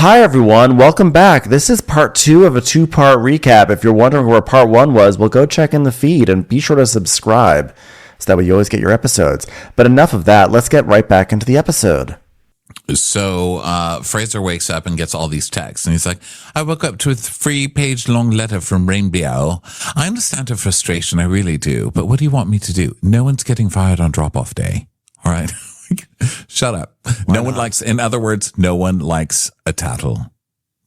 Hi, everyone. Welcome back. This is part 2 of a 2-part recap. If you're wondering where part 1 was, well, go check in the feed and be sure to subscribe so that way you always get your episodes. But enough of that. Let's get right back into the episode. So Fraser wakes up and gets all these texts, and he's like, I woke up to a 3-page long letter from Rainbow. I understand her frustration, I really do, but what do you want me to do? No one's getting fired on drop-off day. All right? Shut up. Why no not? one likes, in other words, no one likes a tattle,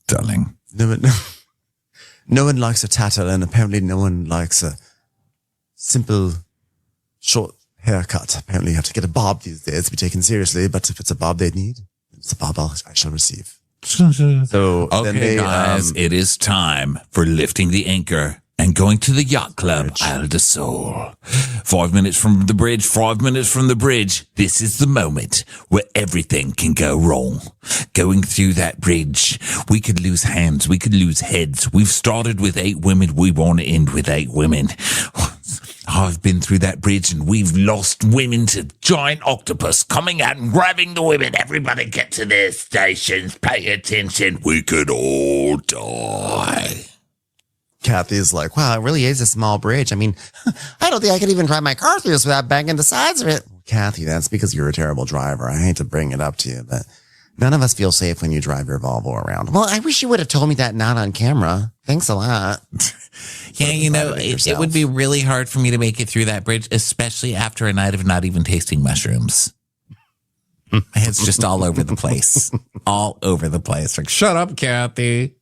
darling. No one likes a tattle, and apparently no one likes a simple, short haircut. Apparently you have to get a bob these days to be taken seriously, but if it's a bob they need, it's a bob I shall receive. So Okay, then they, guys, it is time for lifting the anchor and going to the yacht club, Isle de Sol. 5 minutes from the bridge, 5 minutes from the bridge. This is the moment where everything can go wrong. Going through that bridge, we could lose hands, we could lose heads. We've started with 8 women, we want to end with 8 women. I've been through that bridge and we've lost women to giant octopus coming out and grabbing the women. Everybody get to their stations, pay attention. We could all die. Kathy's like, wow, it really is a small bridge. I mean, I don't think I could even drive my car through this without banging the sides of it. Kathy, that's because you're a terrible driver. I hate to bring it up to you, but none of us feel safe when you drive your Volvo around. Well, I wish you would have told me that not on camera. Thanks a lot. Yeah, you know, it would be really hard for me to make it through that bridge, especially after a night of not even tasting mushrooms. My head's just all over the place. All over the place. Like, shut up, Kathy.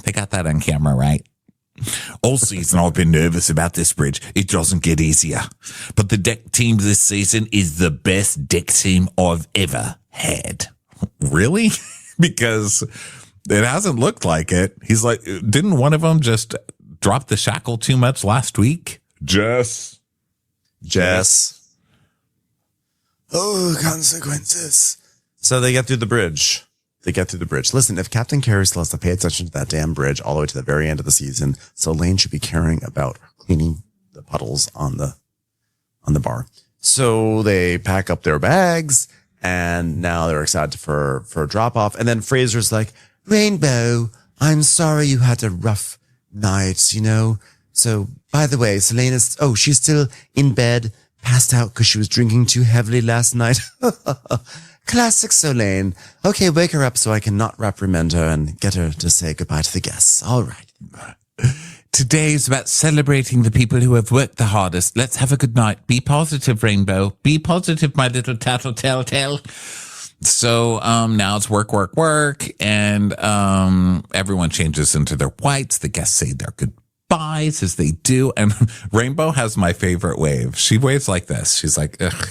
They got that on camera, right? All season I've been nervous about this bridge. It doesn't get easier. But the deck team this season is the best deck team I've ever had. Really? Because it hasn't looked like it. He's like, didn't one of them just drop the shackle too much last week? Jess. Oh, consequences. So they get through the bridge. Listen, if Captain Carey still has to pay attention to that damn bridge all the way to the very end of the season, so Lane should be caring about cleaning the puddles on the bar. So they pack up their bags, and now they're excited for a drop off. And then Fraser's like, Rainbow, I'm sorry you had a rough night, you know. So by the way, Selene is, she's still in bed, passed out because she was drinking too heavily last night. Classic Solane. Okay, wake her up so I can not reprimand her and get her to say goodbye to the guests. All right. Today is about celebrating the people who have worked the hardest. Let's have a good night. Be positive, Rainbow. Be positive, my little tattletale. So now it's work, and everyone changes into their whites. The guests say their goodbyes as they do, and Rainbow has my favorite wave. She waves like this. She's like, ugh.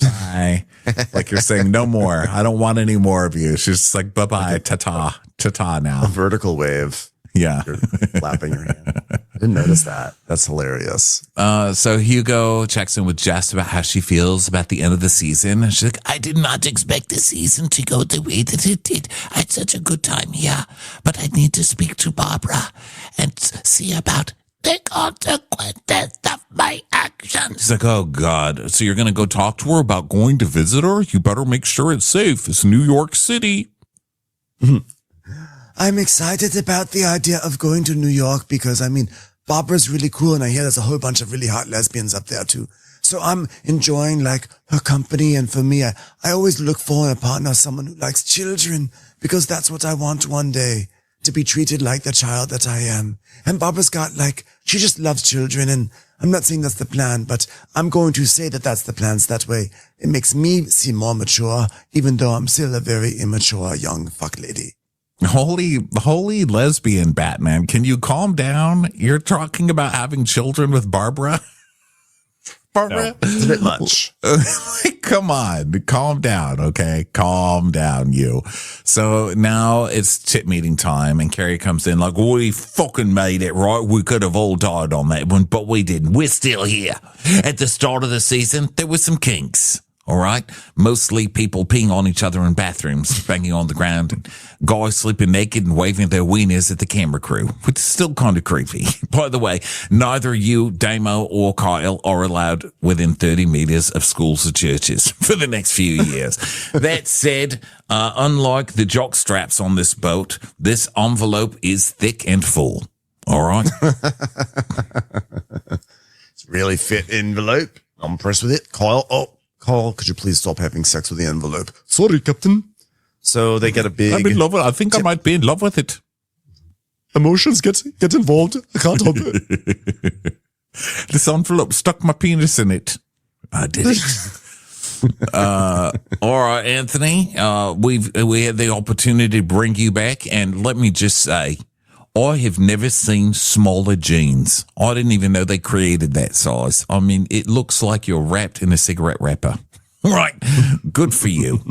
Bye. Like you're saying, no more. I don't want any more of you. She's just like, bye-bye, ta-ta now. A vertical wave. Yeah. You're flapping your hand. I didn't notice that. That's hilarious. So Hugo checks in with Jess about how she feels about the end of the season. And she's like, I did not expect the season to go the way that it did. I had such a good time here, but I need to speak to Barbara and see about the consequences of my actions. He's like, oh, God. So you're going to go talk to her about going to visit her? You better make sure it's safe. It's New York City. I'm excited about the idea of going to New York because, I mean, Barbara's really cool and I hear there's a whole bunch of really hot lesbians up there too. So I'm enjoying like her company, and for me, I always look for in a partner someone who likes children because that's what I want one day, to be treated like the child that I am. And Barbara's got like, she just loves children, and I'm not saying that's the plan, but I'm going to say that that's the plan. So that way it makes me seem more mature, even though I'm still a very immature young fuck lady. Holy lesbian Batman. Can you calm down? You're talking about having children with Barbara? Barbara? No, it's a bit much. Come on, calm down, okay? Calm down, you. So now it's tip meeting time, and Carrie comes in like, we fucking made it, right? We could have all died on that one, but we didn't. We're still here. At the start of the season, there were some kinks. All right. Mostly people peeing on each other in bathrooms, banging on the ground, and guys sleeping naked and waving their wieners at the camera crew, which is still kind of creepy. By the way, neither you, Damo, or Kyle are allowed within 30 meters of schools or churches for the next few years. That said, unlike the jock straps on this boat, this envelope is thick and full. All right. It's really fit envelope. I'm impressed with it. Kyle, could you please stop having sex with the envelope? Sorry, Captain. So they get a big... I'm in love with it. I think I might be in love with it. Emotions get involved. I can't help it. This envelope stuck my penis in it. I did it. All right, Anthony. We had the opportunity to bring you back, and let me just say, I have never seen smaller jeans. I didn't even know they created that size. I mean, it looks like you're wrapped in a cigarette wrapper. Right. Good for you.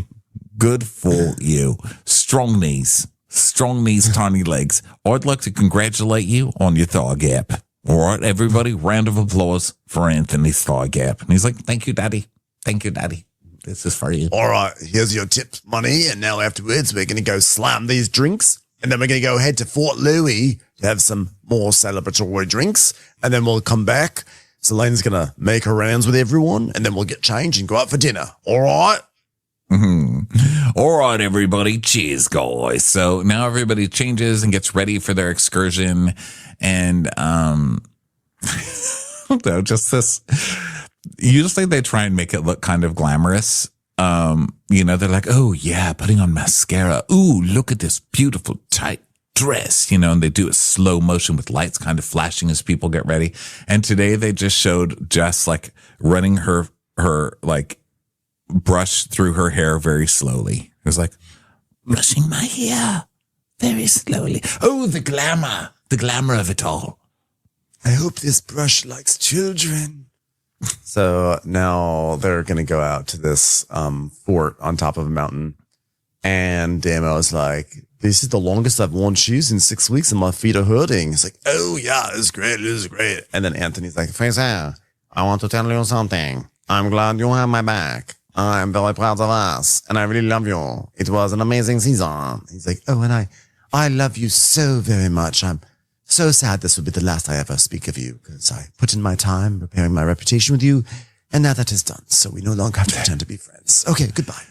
Good for you. Strong knees, tiny legs. I'd like to congratulate you on your thigh gap. All right, everybody, round of applause for Anthony's thigh gap. And he's like, thank you, Daddy. Thank you, Daddy. This is for you. All right, here's your tip money. And now afterwards, we're going to go slam these drinks. And then we're going to go head to Fort Louis to have some more celebratory drinks. And then we'll come back. Selene's going to make her rounds with everyone. And then we'll get changed and go out for dinner. All right? Mm-hmm. All right, everybody. Cheers, guys. So now everybody changes and gets ready for their excursion. And, just this. Usually they try and make it look kind of glamorous. They're like, oh yeah, putting on mascara. Ooh, look at this beautiful tight dress, and they do a slow motion with lights kind of flashing as people get ready. And today they just showed Jess like running her like brush through her hair very slowly. It was like brushing my hair very slowly. Oh, the glamour of it all. I hope this brush likes children. So now they're going to go out to this fort on top of a mountain. And Damo's like, this is the longest I've worn shoes in 6 weeks and my feet are hurting. It's like, oh, yeah, this is great. And then Anthony's like, Fraser, I want to tell you something. I'm glad you have my back. I'm very proud of us. And I really love you. It was an amazing season. He's like, oh, and I love you so very much. I'm so sad this will be the last I ever speak of you because I put in my time preparing my reputation with you, and now that is done, so we no longer have to pretend to be friends. Okay, goodbye.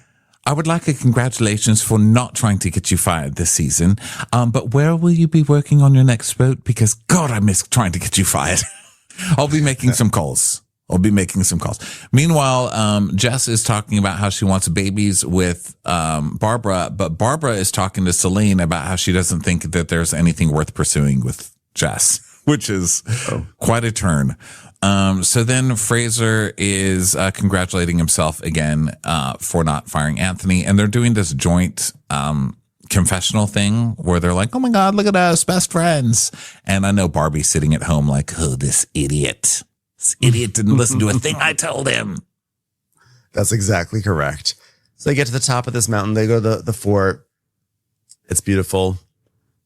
I would like a congratulations for not trying to get you fired this season, but where will you be working on your next boat? Because, God, I miss trying to get you fired. I'll be making some calls. Meanwhile, Jess is talking about how she wants babies with Barbara, but Barbara is talking to Selene about how she doesn't think that there's anything worth pursuing with Jess, which is quite a turn. So then Fraser is congratulating himself again for not firing Anthony, and they're doing this joint confessional thing where they're like, oh my God, look at us, best friends. And I know Barbie's sitting at home like, oh, this idiot. This idiot didn't listen to a thing I told him. That's exactly correct. So they get to the top of this mountain. They go to the fort. It's beautiful.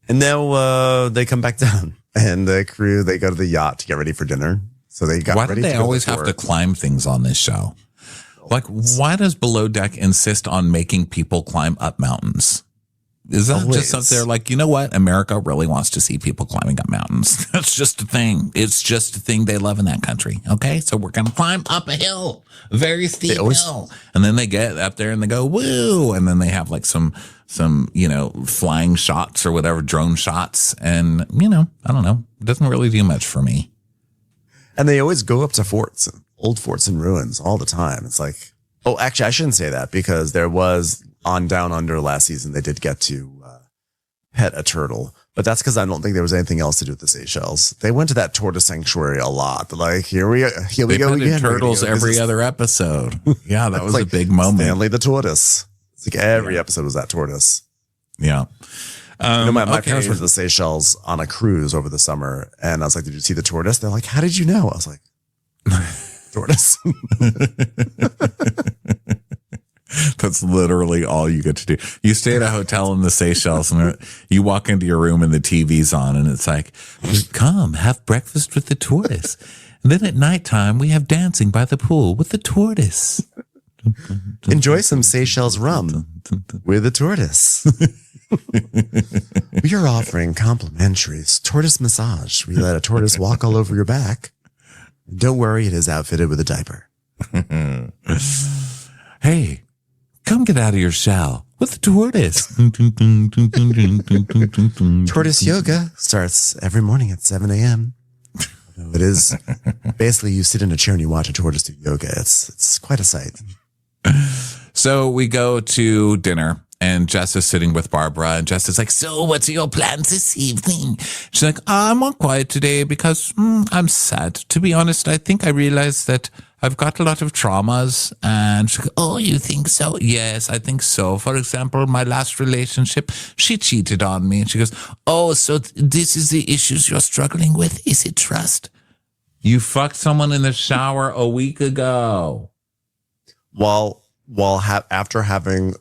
And now they come back down. And the crew, they go to the yacht to get ready for dinner. So they got ready. Why do they always have to climb things on this show? Like, why does Below Deck insist on making people climb up mountains? Is that just something they're like, you know what? America really wants to see people climbing up mountains. That's just a thing. It's just a thing they love in that country. Okay. So we're going to climb up a hill, very steep hill. And then they get up there and they go, woo. And then they have like some, flying shots or whatever, drone shots. And, I don't know. It doesn't really do much for me. And they always go up to forts, old forts and ruins all the time. It's like, oh, actually, I shouldn't say that because there was on Down Under last season, they did get to pet a turtle, but that's because I don't think there was anything else to do with the Seychelles. They went to that tortoise sanctuary a lot. Like, here we go again. Turtles every other episode. Yeah, that was like a big moment. Stanley the tortoise. It's like every episode was that tortoise. Yeah. My parents went to the Seychelles on a cruise over the summer, and I was like, did you see the tortoise? They're like, how did you know? I was like, tortoise. That's literally all you get to do. You stay at a hotel in the Seychelles and you walk into your room and the TV's on and it's like, come have breakfast with the tortoise. And then at nighttime, we have dancing by the pool with the tortoise. Enjoy some Seychelles rum with a tortoise. We are offering complimentary tortoise massage. We let a tortoise walk all over your back. Don't worry, it is outfitted with a diaper. Hey, come get out of your shell with the tortoise. Tortoise yoga starts every morning at 7 a.m. It is basically you sit in a chair and you watch a tortoise do yoga. It's quite a sight. So we go to dinner and Jess is sitting with Barbara and Jess is like, so what's your plans this evening? She's like, I'm all quiet today because I'm sad. To be honest, I think I realized that I've got a lot of traumas. And she's like, oh, you think so? Yes, I think so. For example, my last relationship, she cheated on me. And she goes, oh, so this is the issues you're struggling with? Is it trust? You fucked someone in the shower a week ago. After having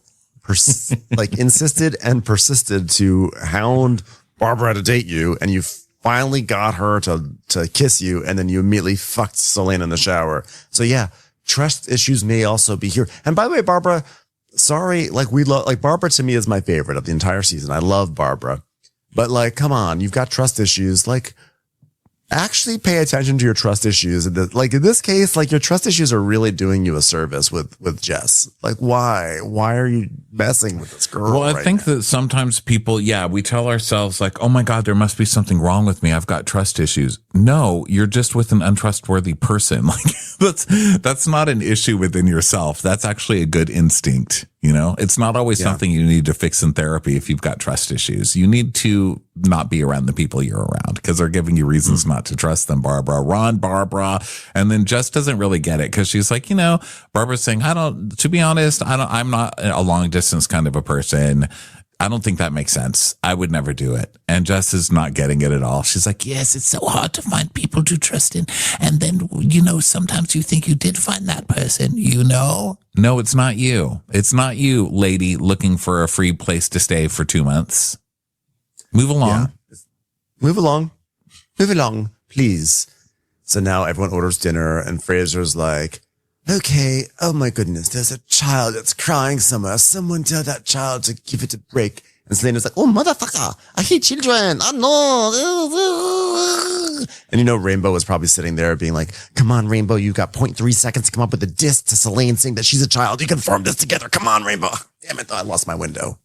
insisted and persisted to hound Barbara to date you, and you finally got her to kiss you, and then you immediately fucked Selene in the shower. So yeah, trust issues may also be here. And by the way, Barbara, sorry, Barbara to me is my favorite of the entire season. I love Barbara, but come on, you've got trust issues. Actually pay attention to your trust issues. In this case, your trust issues are really doing you a service with Jess. Why are you messing with this girl? Well, I think that sometimes people, we tell ourselves oh my God, there must be something wrong with me. I've got trust issues. No, you're just with an untrustworthy person. That's not an issue within yourself. That's actually a good instinct. It's not always something you need to fix in therapy. If you've got trust issues, you need to not be around the people you're around because they're giving you reasons not to trust them. Barbara. And then Jess doesn't really get it because she's like, Barbara's saying, to be honest, I'm not a long distance kind of a person. I don't think that makes sense. I would never do it. And Jess is not getting it at all. She's like, yes, it's so hard to find people to trust in. And then, sometimes you think you did find that person, No, it's not you. It's not you, lady, looking for a free place to stay for 2 months. Move along. Yeah. Move along, please. So now everyone orders dinner and Fraser's like, okay, oh my goodness, there's a child that's crying somewhere. Someone tell that child to give it a break. And Selena's like, oh, motherfucker, I hate children. Oh, no. And Rainbow was probably sitting there being like, come on, Rainbow, you've got 0.3 seconds to come up with a diss to Selene saying that she's a child. You can form this together. Come on, Rainbow. Damn it, I lost my window.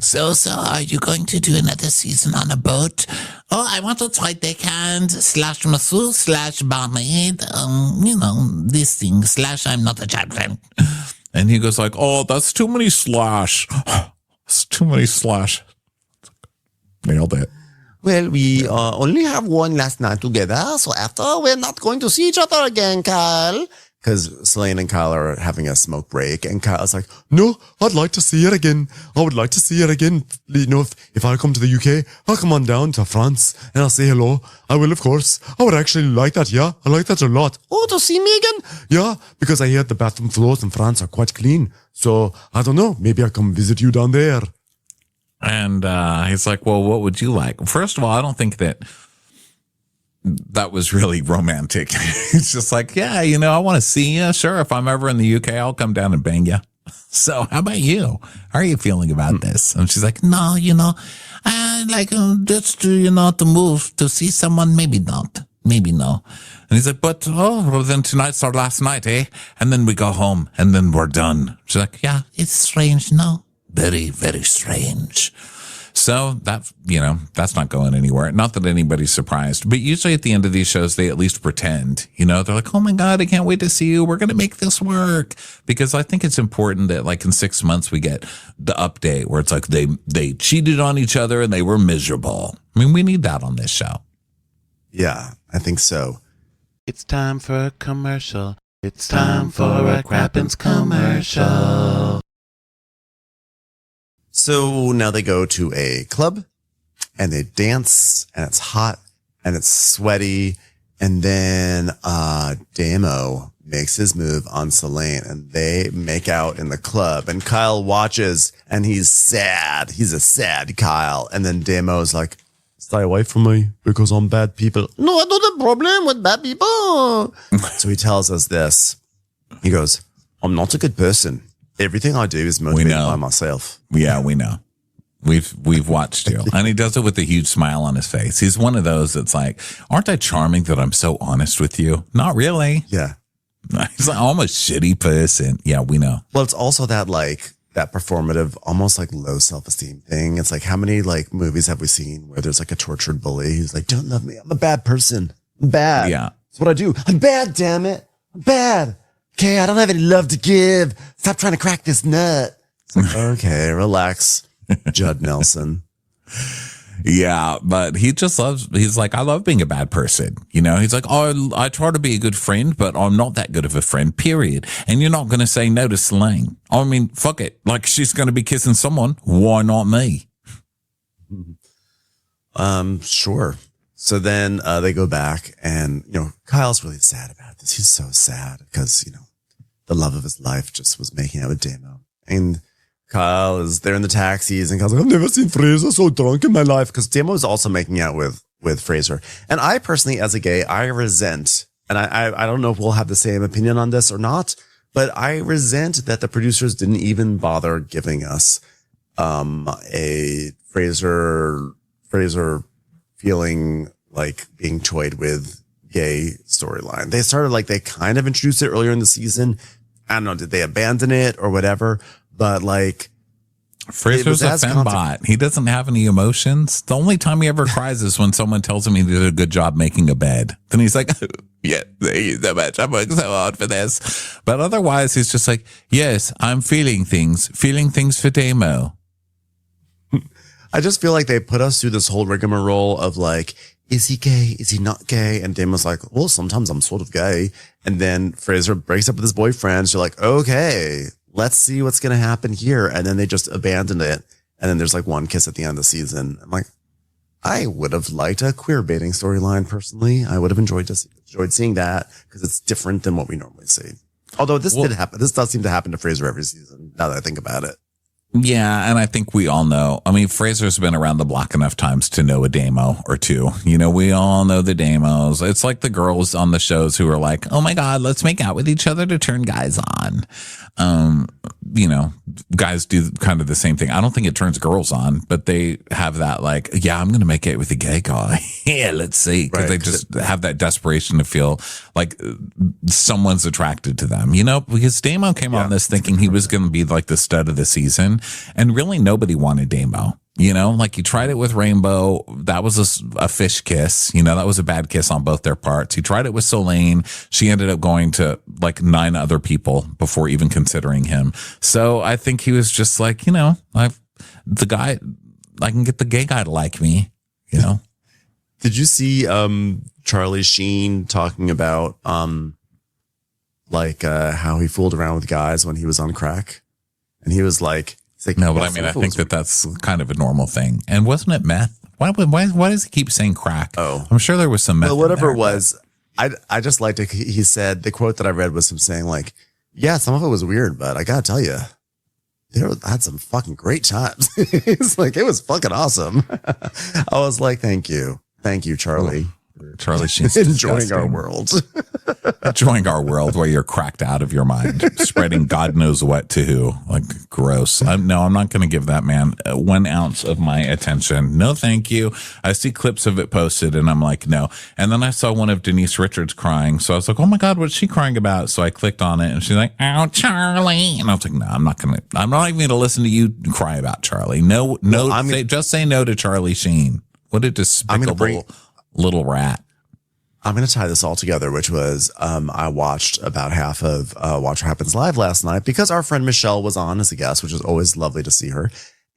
So are you going to do another season on a boat? Oh, I want to try deckhand / masseuse / barmaid. This thing / I'm not a child. And he goes oh, that's too many slash. It's too many slash. Nailed it. Well, we only have one last night together, so after we're not going to see each other again, Kyle. Because Selene and Kyle are having a smoke break, and Kyle's like, no, I'd like to see it again. I would like to see it again. If I come to the UK, I'll come on down to France and I'll say hello. I will, of course. I would actually like that, yeah. I like that a lot. Oh, to see me again? Yeah, because I hear the bathroom floors in France are quite clean. So, I don't know, maybe I'll come visit you down there. And he's like, well, what would you like? First of all, I don't think that was really romantic. It's just like, I want to see you. Sure, if I'm ever in the UK, I'll come down and bang you. So how about you? How are you feeling about this? And she's like, no, I like just to move to see someone. Maybe not. Maybe no. And he's like, but then tonight's our last night, eh? And then we go home and then we're done. She's like, yeah, it's strange. No, very, very strange. So that, that's not going anywhere. Not that anybody's surprised, but usually at the end of these shows, they at least pretend, they're like, oh my God, I can't wait to see you. We're going to make this work. Because I think it's important that in 6 months, we get the update where it's like they cheated on each other and they were miserable. I mean, we need that on this show. Yeah, I think so. It's time for a commercial. It's time for a Crappens commercial. So now they go to a club and they dance and it's hot and it's sweaty. And then, Damo makes his move on Selene and they make out in the club and Kyle watches and he's sad. He's a sad Kyle. And then Damo's like, stay away from me because I'm bad people. No, I don't have a problem with bad people. So he tells us this. He goes, I'm not a good person. Everything I do is motivated by myself. Yeah, we know. We've watched you. And he does it with a huge smile on his face. He's one of those that's like, aren't I charming that I'm so honest with you? Not really. Yeah. He's like, I'm a shitty person. Yeah, we know. Well, it's also that like that performative, almost like low self-esteem thing. It's like, how many like movies have we seen where there's like a tortured bully who's like, don't love me. I'm a bad person. I'm bad. Yeah. That's what I do. I'm bad, damn it. I'm bad. Okay. I don't have any love to give. Stop trying to crack this nut. It's like, okay, relax, Judd Nelson. Yeah, but he's like, I love being a bad person. You know, he's like, oh, I try to be a good friend, but I'm not that good of a friend, period. And you're not going to say no to Selene. I mean, fuck it. Like, she's going to be kissing someone. Why not me? Sure. So then they go back and, you know, Kyle's really sad about this. He's so sad because, you know, the love of his life just was making out with Damo. And Kyle is there in the taxis and Kyle's like, I've never seen Fraser so drunk in my life, because Damo is also making out with Fraser. And I personally, as a gay, I resent, and I don't know if we'll have the same opinion on this or not, but I resent that the producers didn't even bother giving us a Fraser feeling like being toyed with gay storyline. They started like, they kind of introduced it earlier in the season. I don't know, did they abandon it or whatever? But like, Fraser's a fembot. He doesn't have any emotions. The only time he ever cries is when someone tells him he did a good job making a bed. Then he's like, yeah, thank you so much. I'm working so hard for this. But otherwise, he's just like, yes, I'm feeling things for Damo. I just feel like they put us through this whole rigmarole of like, is he gay? Is he not gay? And Damo's like, well, sometimes I'm sort of gay. And then Fraser breaks up with his boyfriend. So you're like, okay, let's see what's going to happen here. And then they just abandoned it. And then there's like one kiss at the end of the season. I'm like, I would have liked a queer baiting storyline personally. I would have enjoyed seeing that because it's different than what we normally see. Although this did happen. This does seem to happen to Fraser every season now that I think about it. Yeah, and I think we all know. I mean, Fraser's been around the block enough times to know a Damo or two. You know, we all know the Damos. It's like the girls on the shows who are like, oh my God, let's make out with each other to turn guys on. You know, guys do kind of the same thing. I don't think it turns girls on, but they have that like, yeah, I'm going to make it with a gay guy. Yeah, let's see. Because they just have that desperation to feel like someone's attracted to them, you know, because Damo came on this thinking he was going to be like the stud of the season, and really nobody wanted Damo. You know, like he tried it with Rainbow. That was a fish kiss. You know, that was a bad kiss on both their parts. He tried it with Selene. She ended up going to like 9 other people before even considering him. So I think he was just like, you know, I can get the gay guy to like me, you know. Did you see Charlie Sheen talking about how he fooled around with guys when he was on crack? And he was like, no, but I mean, I think that's kind of a normal thing. And wasn't it meth? Why does he keep saying crack? Oh, I'm sure there was some meth. Well, whatever it was, I just liked it. He said, the quote that I read was him saying like, yeah, some of it was weird, but I gotta tell you, I had some fucking great times. It's like, it was fucking awesome. I was like, thank you, Charlie. Charlie Sheen's enjoying our world. Enjoying our world where you're cracked out of your mind, spreading God knows what to who. Like, gross. I'm not going to give that man 1 ounce of my attention. No, thank you. I see clips of it posted and I'm like, no. And then I saw one of Denise Richards crying. So I was like, oh my God, what's she crying about? So I clicked on it and she's like, oh, Charlie. And I was like, no, I'm not even going to listen to you cry about Charlie. No, just say no to Charlie Sheen. What a despicable little rat. I'm going to tie this all together, which was I watched about half of Watch What Happens Live last night because our friend Michelle was on as a guest, which is always lovely to see her.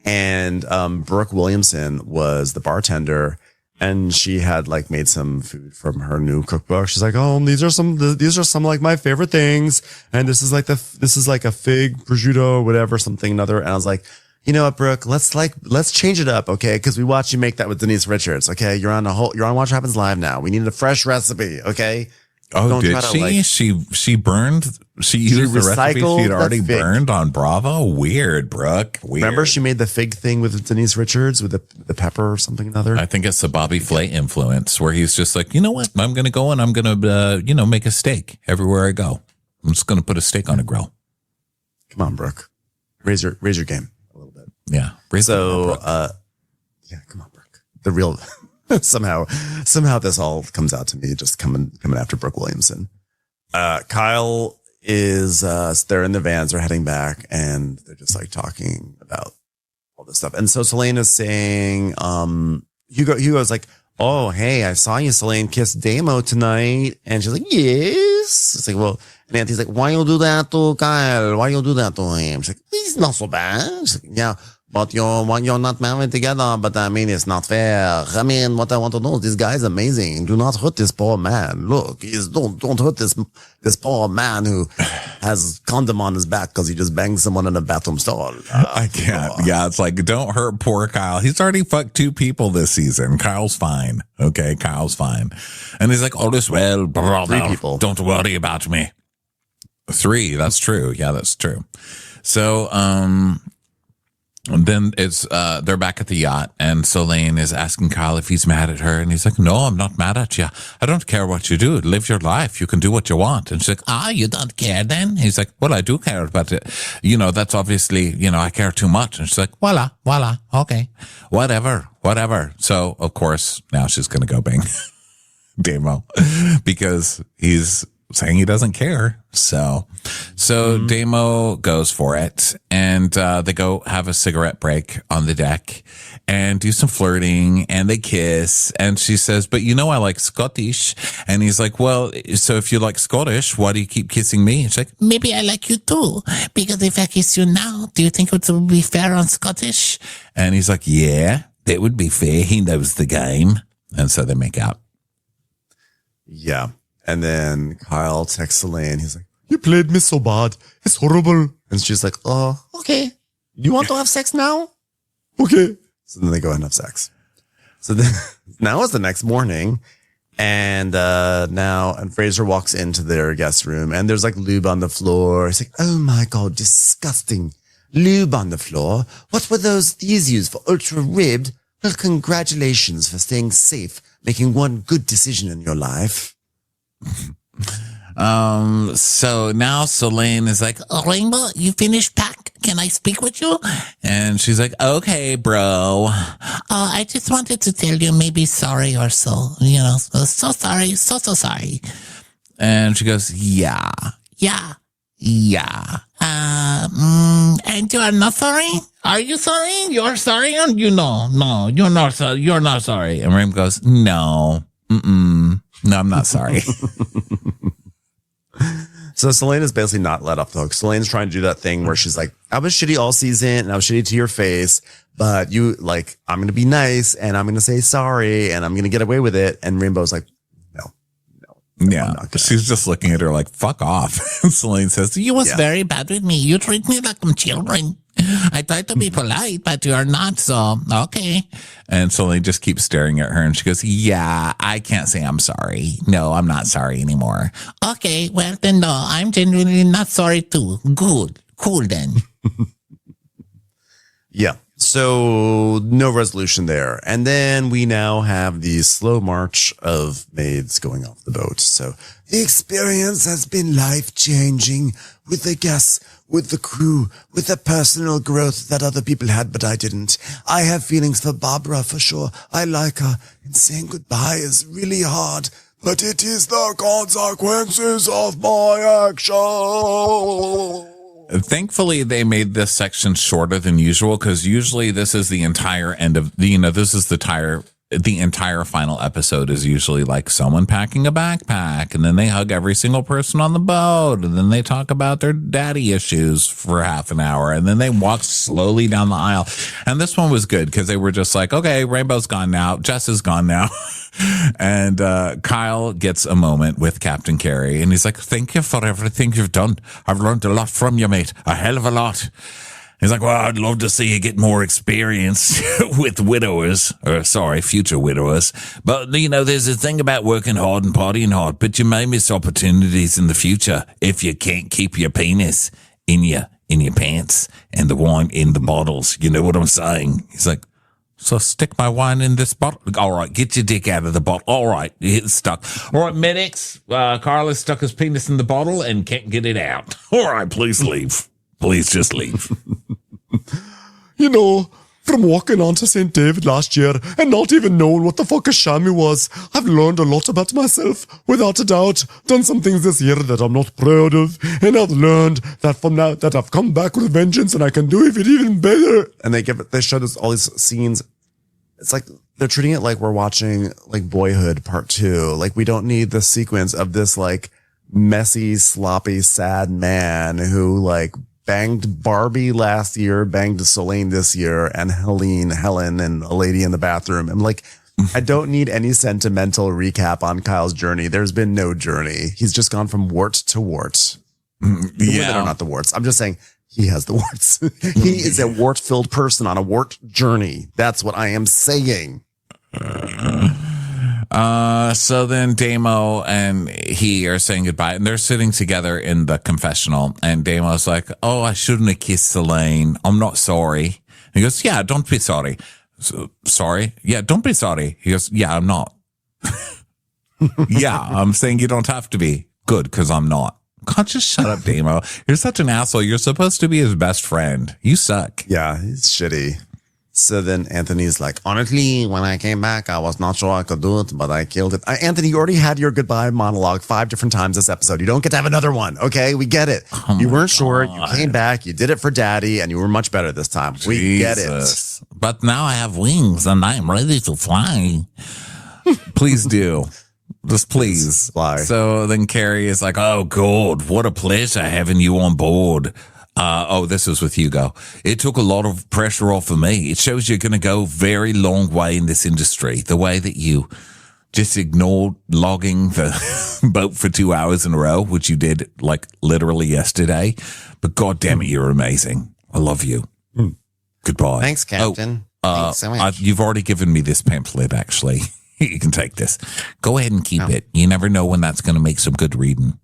And Brooke Williamson was the bartender, and she had like made some food from her new cookbook. She's like, "Oh, these are some like my favorite things, and this is like a fig prosciutto or whatever, something another." And I was like, you know what, Brooke, let's change it up, okay? Because we watched you make that with Denise Richards, okay? You're on Watch What Happens Live now. We needed a fresh recipe, okay? Oh, did she? She used the recipe she'd already burned on Bravo? Weird, Brooke. Weird. Remember she made the fig thing with Denise Richards with the pepper or something another? I think it's the Bobby Flay influence where he's just like, you know what? I'm going to go and I'm going to, make a steak everywhere I go. I'm just going to put a steak on a grill. Come on, Brooke. Raise your game a little bit. Yeah. So, yeah, come on, Brooke. The real somehow this all comes out to me just coming after Brooke Williamson. Kyle is they're in the vans, they're heading back, and they're just like talking about all this stuff. And so Selene is saying, Hugo's like, oh, hey, I saw you, Selene, kiss Damo tonight. And she's like, yes. It's like, well, and Auntie's like, why you do that to Kyle? Why you do that to him? She's like, he's not so bad. She's like, yeah, but you're not married together. But I mean, it's not fair. I mean, what I want to know is this guy's amazing. Do not hurt this poor man. Look, don't hurt this poor man who has condom on his back because he just banged someone in a bathroom stall. I can't. Yeah, it's like, don't hurt poor Kyle. He's already fucked 2 people this season. Kyle's fine. Okay, Kyle's fine. And he's like, all is well, brother. 3 people. Don't worry about me. 3, that's true. Yeah, that's true. So, and then it's they're back at the yacht, and Selene is asking Kyle if he's mad at her, and he's like, no, I'm not mad at you. I don't care what you do. Live your life. You can do what you want. And she's like, you don't care then? He's like, well, I do care about it. That's obviously, I care too much. And she's like, voila, okay, whatever. So, of course, now she's going to go bang Damo because he's saying he doesn't care. So Damo goes for it, and they go have a cigarette break on the deck and do some flirting, and they kiss, and she says, but I like Scottish. And he's like, well, so if you like Scottish, why do you keep kissing me? And she's like, maybe I like you too, because if I kiss you now, do you think it would be fair on Scottish? And he's like, yeah, that would be fair. He knows the game. And so they make out. Yeah. And then Kyle texts Selene. He's like, You played me so bad. It's horrible. and she's like, oh, okay. You want to have sex now? Okay. So then they go and have sex. So then now it's the next morning. And and Fraser walks into their guest room, and there's like lube on the floor. He's like, oh my God, disgusting. Lube on the floor. What were these used for? Ultra ribbed? Well, congratulations for staying safe, making one good decision in your life. So now Selene is like, Rainbow, you finished pack? Can I speak with you? And she's like, okay, bro. I just wanted to tell you maybe sorry or so, so sorry, so sorry. And she goes, yeah. And you are not sorry? Are you sorry? You're sorry? And no, you're not sorry. You're not sorry. And Rainbow goes, no, no, I'm not sorry. So Selene is basically not let off the hook. Selene's trying to do that thing where she's like, I was shitty all season and I was shitty to your face, but I'm going to be nice and I'm going to say sorry and I'm going to get away with it. And Rainbow's like, no. Yeah. She's just looking at her like, fuck off. And Selene says, you was very bad with me. You treat me like I'm children. I tried to be polite, but you are not, so okay. And Selene just keeps staring at her, and she goes, yeah, I can't say I'm sorry. No, I'm not sorry anymore. Okay, well then no, I'm genuinely not sorry too. Good. Cool then. Yeah. So no resolution there. And then we now have the slow march of maids going off the boat. So the experience has been life-changing with the guests, with the crew, with the personal growth that other people had, but I didn't. I have feelings for Barbara for sure. I like her, and saying goodbye is really hard, but it is the consequences of my action. Thankfully, they made this section shorter than usual, because usually this is the entire end of this is the entire final episode is usually like someone packing a backpack, and then they hug every single person on the boat, and then they talk about their daddy issues for half an hour, and then they walk slowly down the aisle. And this one was good because they were just like, okay, Rainbow's gone now, Jess is gone now. And Kyle gets a moment with Captain Carey, and he's like, thank you for everything you've done. I've learned a lot from you, mate. A hell of a lot. He's like, well, I'd love to see you get more experience with future widowers. But, there's a thing about working hard and partying hard, but you may miss opportunities in the future if you can't keep your penis in your pants and the wine in the bottles. You know what I'm saying? He's like, so stick my wine in this bottle. All right, get your dick out of the bottle. All right, it's stuck. All right, medics, Carl has stuck his penis in the bottle and can't get it out. All right, please leave. Please just leave. You know, from walking on to St. David last year and not even knowing what the fuck a chamois was, I've learned a lot about myself, without a doubt. Done some things this year that I'm not proud of, and I've learned that from now that I've come back with a vengeance and I can do it even better. And they showed us all these scenes. It's like they're treating it like we're watching like Boyhood Part 2. Like we don't need the sequence of this like messy, sloppy, sad man who like banged Barbie last year, banged Selene this year, and Helen, and a lady in the bathroom. I'm like, I don't need any sentimental recap on Kyle's journey. There's been no journey. He's just gone from wart to wart. Women are not the warts. I'm just saying he has the warts. He is a wart-filled person on a wart journey. That's what I am saying. So then Damo and he are saying goodbye, and they're sitting together in the confessional, and Damo's like, oh, I shouldn't have kissed Selene. I'm not sorry. And he goes, yeah, don't be sorry. Sorry? Yeah, don't be sorry. He goes, yeah, I'm not. Yeah, I'm saying you don't have to be. Good, because I'm not. God, just shut up, Damo. You're such an asshole. You're supposed to be his best friend. You suck. Yeah, he's shitty. So then Anthony's like, honestly, when I came back, I was not sure I could do it, but I killed it. Anthony, you already had your goodbye monologue 5 different times this episode. You don't get to have another one. Okay, we get it. You weren't sure. You came back. You did it for Daddy, and you were much better this time. We get it. But now I have wings, and I'm ready to fly. Please do. Just please. Fly. So then Carrie is like, oh, God, what a pleasure having you on board. This was with Hugo. It took a lot of pressure off of me. It shows you're going to go a very long way in this industry. The way that you just ignored logging the boat for 2 hours in a row, which you did like literally yesterday. But God damn it, you're amazing. I love you. Goodbye. Thanks, Captain. Thanks so much. You've already given me this pamphlet, actually. You can take this. Go ahead and keep it. You never know when that's going to make some good reading.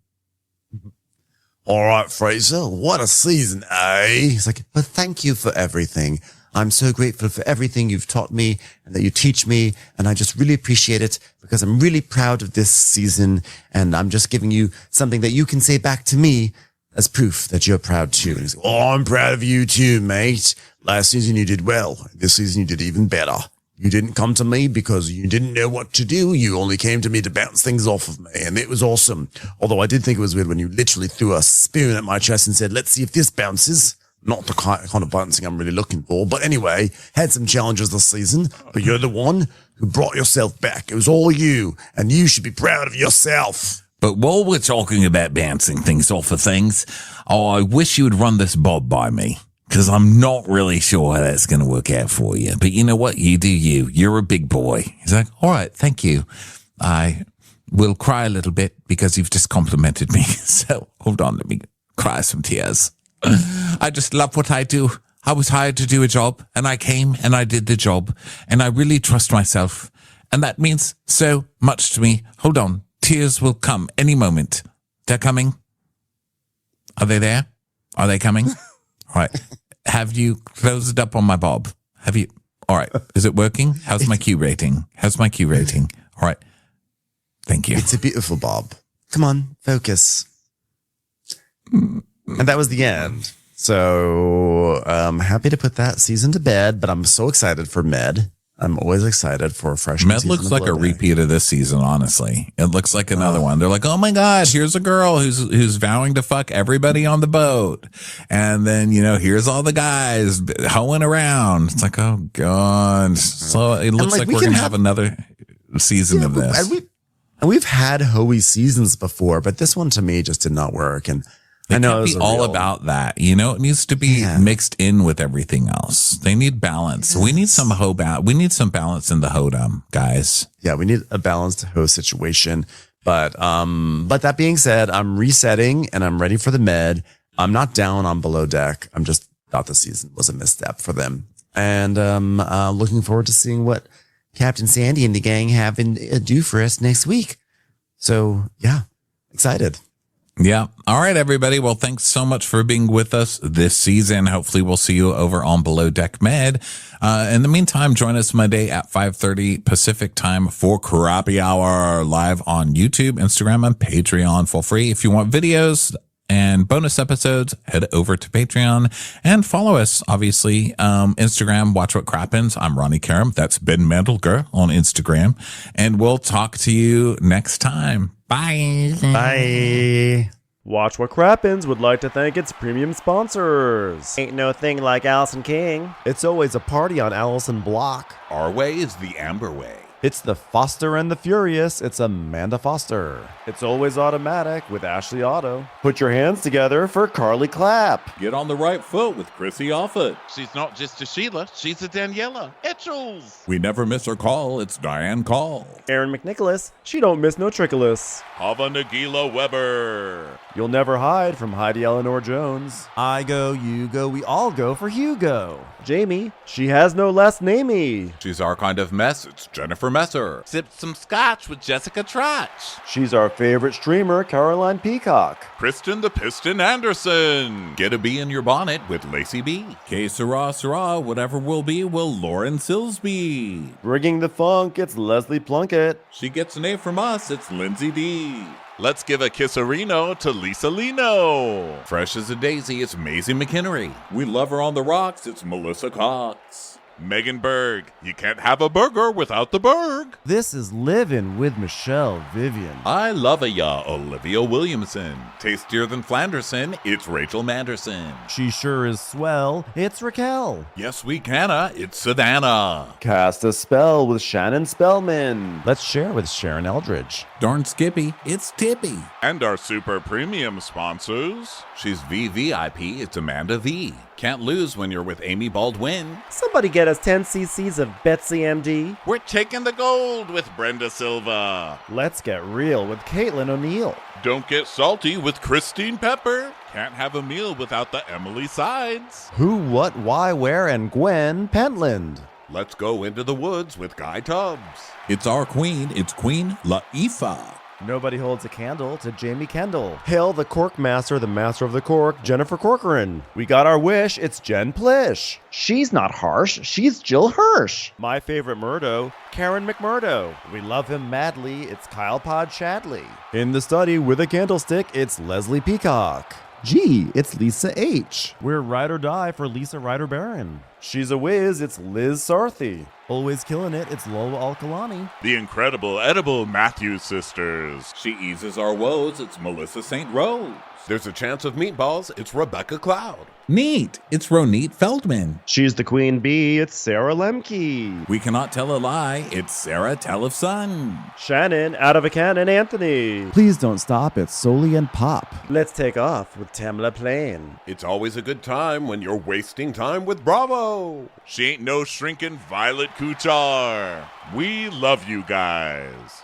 All right, Fraser, what a season, eh? He's like, well, thank you for everything. I'm so grateful for everything you've taught me and that you teach me. And I just really appreciate it because I'm really proud of this season. And I'm just giving you something that you can say back to me as proof that you're proud too. And he's like, oh, I'm proud of you too, mate. Last season you did well. This season you did even better. You didn't come to me because you didn't know what to do. You only came to me to bounce things off of me, and it was awesome. Although I did think it was weird when you literally threw a spoon at my chest and said, let's see if this bounces. Not the kind of bouncing I'm really looking for. But anyway, had some challenges this season, but you're the one who brought yourself back. It was all you, and you should be proud of yourself. But while we're talking about bouncing things off of things, I wish you would run this Bob by me. Because I'm not really sure how that's going to work out for you. But you know what? You do you. You're a big boy. He's like, all right, thank you. I will cry a little bit because you've just complimented me. So hold on, let me cry some tears. I just love what I do. I was hired to do a job, and I came and I did the job. And I really trust myself. And that means so much to me. Hold on. Tears will come any moment. They're coming. Are they there? Are they coming? All right. Have you closed up on my Bob? Have you? All right. Is it working? How's my Q rating? How's my Q rating? All right. Thank you. It's a beautiful Bob. Come on, focus. And that was the end. So I'm happy to put that season to bed, but I'm so excited for Med. I'm always excited for a fresh Med looks like a repeat of this season, honestly. It looks like another one. They're like, oh my God, here's a girl who's vowing to fuck everybody on the boat. And then, here's all the guys hoeing around. It's like, oh God. So it looks like we're going to have another season of this. And we've had hoey seasons before, but this one to me just did not work. And I know it's all about that. It needs to be mixed in with everything else. They need balance. Yes. We need some we need some balance in the hoedom, guys. Yeah, we need a balanced hoe situation. But that being said, I'm resetting and I'm ready for the Med. I'm not down on Below Deck. I'm just thought the season was a misstep for them. And looking forward to seeing what Captain Sandy and the gang have do for us next week. So yeah, excited. Yeah. All right, everybody. Well, thanks so much for being with us this season. Hopefully we'll see you over on Below Deck Med. In the meantime, join us Monday at 5:30 Pacific time for Crappy Hour live on YouTube, Instagram, and Patreon for free. If you want videos and bonus episodes, head over to Patreon and follow us, obviously. Instagram, Watch What Crappens. I'm Ronnie Karam. That's Ben Mandelger on Instagram. And we'll talk to you next time. Bye. Bye. Watch What Crappens would like to thank its premium sponsors. Ain't no thing like Allison King. It's always a party on Allison Block. Our way is the Amber way. It's the Foster and the Furious. It's Amanda Foster. It's always automatic with Ashley Auto. Put your hands together for Carly Clapp. Get on the right foot with Chrissy Offit. She's not just a Sheila, she's a Daniela. Etchels. We never miss her call. It's Diane Call. Aaron McNicholas, she don't miss no trickolas. Hava Nagila Weber. You'll never hide from Heidi Eleanor Jones. I go, you go, we all go for Hugo. Jamie, she has no last namey. She's our kind of mess. It's Jennifer Messer. Sipped some scotch with Jessica Trotch. She's our favorite streamer, Caroline Peacock. Kristen the Piston Anderson. Get a bee in your bonnet with Lacey B. Que sera, sera, whatever will be, will Lauren Silsby. Bringing the funk, it's Leslie Plunkett. She gets an A from us. It's Lindsay D. Let's give a kisserino to Lisa Lino. Fresh as a daisy, it's Maisie McHenry. We love her on the rocks. It's Melissa Cox. Megan Berg. You can't have a burger without the Berg. This is Living with Michelle Vivian. I love a ya, Olivia Williamson. Tastier than Flanderson, it's Rachel Manderson. She sure is swell. It's Raquel. Yes, we canna, it's Savannah. Cast a spell with Shannon Spellman. Let's share with Sharon Eldridge. Darn Skippy, it's Tippy. And our super premium sponsors. She's VVIP, it's Amanda V. Can't lose when you're with Amy Baldwin. Somebody get us 10 cc's of Betsy MD. We're taking the gold with Brenda Silva. Let's get real with Caitlin O'Neill. Don't get salty with Christine Pepper. Can't have a meal without the Emily Sides. Who, what, why, where, and Gwen Pentland. Let's go into the woods with Guy Tubbs. It's our queen. It's Queen Laifah. Nobody holds a candle to Jamie Kendall. Hail the Cork Master, the Master of the Cork, Jennifer Corcoran. We got our wish, it's Jen Plish. She's not harsh, she's Jill Hirsch. My favorite Murdo, Karen McMurdo. We love him madly, it's Kyle Pod Shadley. In the study with a candlestick, it's Leslie Peacock. Gee, it's Lisa H. We're ride or die for Lisa Ryder Barron. She's a whiz, it's Liz Sarthy. Always killing it, it's Lola Alkalani. The incredible edible Matthews sisters. She eases our woes, it's Melissa St. Rose. There's a chance of meatballs, it's Rebecca Cloud. Neat, it's Ronit Feldman. She's the queen bee, it's Sarah Lemke. We cannot tell a lie, it's Sarah Telefson. Shannon, out of a cannon, Anthony. Please don't stop, it's Soli and Pop. Let's take off with Tamla Plain. It's always a good time when you're wasting time with Bravo. She ain't no shrinking Violet Kuchar. We love you guys.